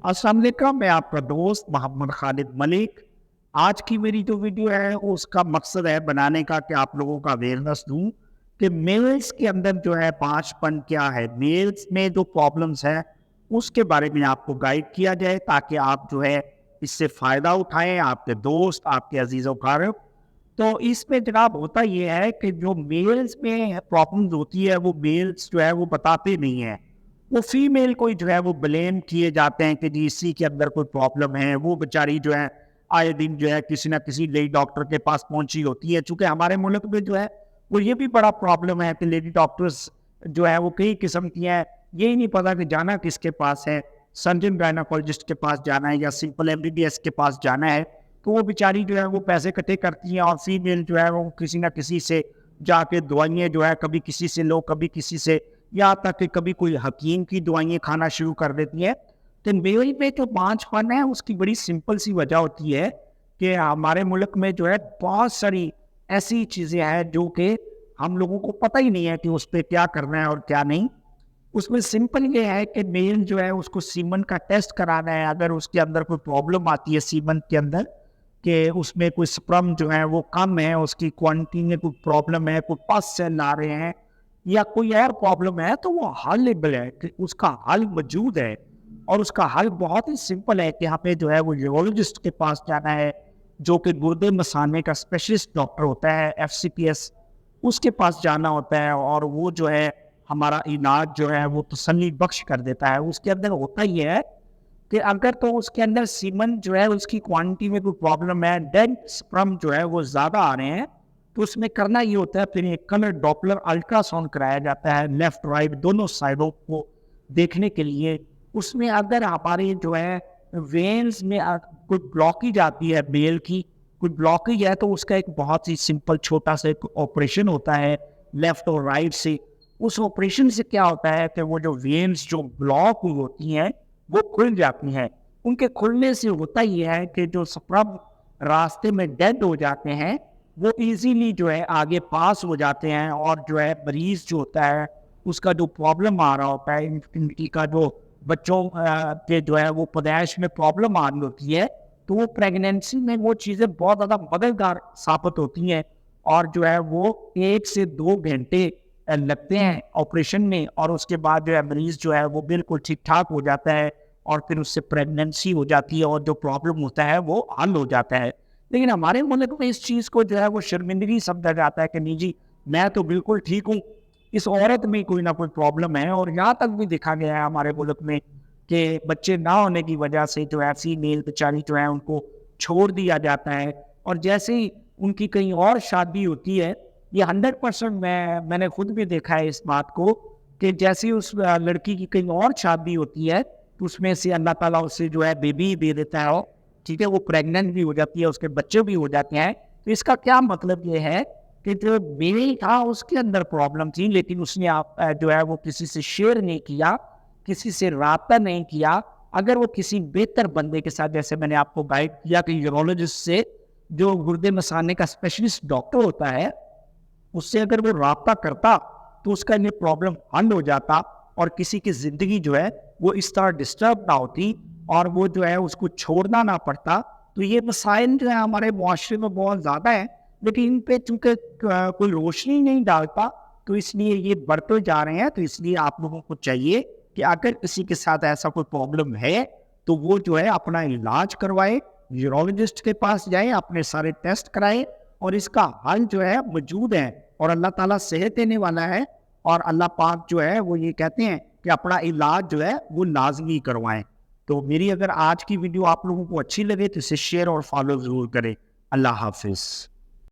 अस्सलाम वालेकुम, मैं आपका दोस्त मोहम्मद खालिद मलिक। आज की मेरी जो वीडियो है उसका मकसद है बनाने का कि आप लोगों का अवेयरनेस दूं कि मेल्स के अंदर जो है पांचपन क्या है, मेल्स में जो प्रॉब्लम्स है उसके बारे में आपको गाइड किया जाए ताकि आप जो है इससे फ़ायदा उठाएं, आपके दोस्त, आपके अजीज़ व अक़ारिब। तो इसमें जनाब होता ये है कि जो मेल्स में प्रॉब्लम्स होती है वो मेल्स जो है वो बताते नहीं हैं। वो फीमेल को जो है वो ब्लेम किए जाते हैं कि जी इसी के अंदर कोई प्रॉब्लम है। वो बेचारी जो है आए दिन जो है किसी ना किसी लेडी डॉक्टर के पास पहुंची होती है। चूंकि हमारे मुल्क में जो है वो ये भी बड़ा प्रॉब्लम है कि लेडी डॉक्टर्स जो है वो कई किस्म की हैं, यही नहीं पता कि जाना किसके पास है, सर्जन गायनाकोलॉजिस्ट के पास जाना है या सिंपल MBBS के पास जाना है। तो वो बेचारी जो है वो पैसे इकट्ठे करती हैं और फीमेल जो है वो किसी ना किसी से जाके दवाइयाँ जो है कभी किसी से लो कभी किसी से, यहाँ तक कि कभी कोई हकीम की दवाइयाँ खाना शुरू कर देती है। तो मेल में जो पांचपन है उसकी बड़ी सिंपल सी वजह होती है कि हमारे मुल्क में जो है बहुत सारी ऐसी चीज़ें हैं जो कि हम लोगों को पता ही नहीं है कि उस पर क्या करना है और क्या नहीं। उसमें सिंपल ये है कि मेल जो है उसको सीमन का टेस्ट कराना है। अगर उसके अंदर कोई प्रॉब्लम आती है सीमन के अंदर कि उसमें कोई स्पर्म जो है वो कम है, उसकी क्वांटिटी में कोई प्रॉब्लम है, कोई पस सेल आ रहे हैं या कोई और प्रॉब्लम है, तो वो हलेबल है कि उसका हल मौजूद है। और उसका हल बहुत ही सिंपल है कि यहाँ पे जो है वो यूरोलॉजिस्ट के पास जाना है जो कि गुर्दे मसाने का स्पेशलिस्ट डॉक्टर होता है, FCPS, उसके पास जाना होता है और वो जो है हमारा इलाज जो है वो तसल्ली बख्श कर देता है। उसके अंदर होता ही है कि अगर तो उसके अंदर सीमन जो है उसकी क्वांटिटी में कोई प्रॉब्लम है, डेड स्पर्म जो है वो ज़्यादा आ रहे हैं, तो उसमें करना ये होता है फिर एक कलर डॉपलर अल्ट्रासाउंड कराया जाता है लेफ्ट राइट दोनों साइडों को देखने के लिए। उसमें अगर हमारे जो है वेन्स में कोई ब्लॉकेज आती है, मेल की कोई ब्लॉकेज है, तो उसका एक बहुत ही सिंपल छोटा सा एक ऑपरेशन होता है लेफ्ट और राइट से। उस ऑपरेशन से क्या होता है कि वो जो वेन्स जो ब्लॉक हुई होती हैं वो खुल जाती हैं। उनके खुलने से होता ही है कि जो स्पर्म रास्ते में डेड हो जाते हैं वो इजीली जो है आगे पास हो जाते हैं और जो है मरीज जो होता है उसका जो प्रॉब्लम आ रहा होता है, इनफर्टिलिटी का जो बच्चों के जो है वो पैदाइश में प्रॉब्लम आ रही होती है, तो वो प्रेगनेंसी में वो चीज़ें बहुत ज़्यादा मददगार साबित होती हैं। और जो है वो 1 से 2 घंटे लगते हैं ऑपरेशन में और उसके बाद जो है मरीज जो है वो बिल्कुल ठीक ठाक हो जाता है और फिर उससे प्रेगनेंसी हो जाती है और जो प्रॉब्लम होता है वो हल हो जाता है। लेकिन हमारे मुल्क में इस चीज़ को जो है वो शर्मिंदगी समझा जाता है कि नहीं जी मैं तो बिल्कुल ठीक हूँ, इस औरत में कोई ना कोई प्रॉब्लम है। और यहाँ तक भी देखा गया है हमारे मुल्क में कि बच्चे ना होने की वजह से जो है फीमेल बेचारी जो है उनको छोड़ दिया जाता है और जैसे ही उनकी कहीं और शादी होती है, ये 100% मैंने खुद भी देखा है इस बात को कि जैसे ही उस लड़की की कहीं और शादी होती है तो उसमें से अल्लाह ताला उससे जो है बेबी दे देता है, ठीक है, वो प्रेग्नेंट भी हो जाती है, उसके बच्चे भी हो जाते हैं। तो इसका क्या मतलब ये है कि जो बेबी था उसके अंदर प्रॉब्लम थी लेकिन उसने जो है वो किसी से शेयर नहीं किया, किसी से राब्ता नहीं किया। अगर वो किसी बेहतर बंदे के साथ, जैसे मैंने आपको गाइड किया कि यूरोलॉजिस्ट से, जो गुर्दे मसाने का स्पेशलिस्ट डॉक्टर होता है, उससे अगर वो राब्ता करता तो उसका ये प्रॉब्लम हल हो जाता और किसी की ज़िंदगी जो है वो इस तरह डिस्टर्ब ना होती और वो जो है उसको छोड़ना ना पड़ता। तो ये मसाइल जो है हमारे मुआशरे में बहुत ज़्यादा है लेकिन इन पे चूँकि कोई रोशनी नहीं डालता तो इसलिए ये बढ़ते जा रहे हैं। तो इसलिए आप लोगों को चाहिए कि अगर किसी के साथ ऐसा कोई प्रॉब्लम है तो वो जो है अपना इलाज करवाए, यूरोलॉजिस्ट के पास जाए, अपने सारे टेस्ट कराए और इसका हल जो है मौजूद है और अल्लाह ताला सेहत देने वाला है। और अल्लाह पाक जो है वो ये कहते हैं कि अपना इलाज जो है वो लाजमी करवाएं। तो मेरी अगर आज की वीडियो आप लोगों को अच्छी लगे तो इसे शेयर और फॉलो ज़रूर करें। अल्लाह हाफिज़।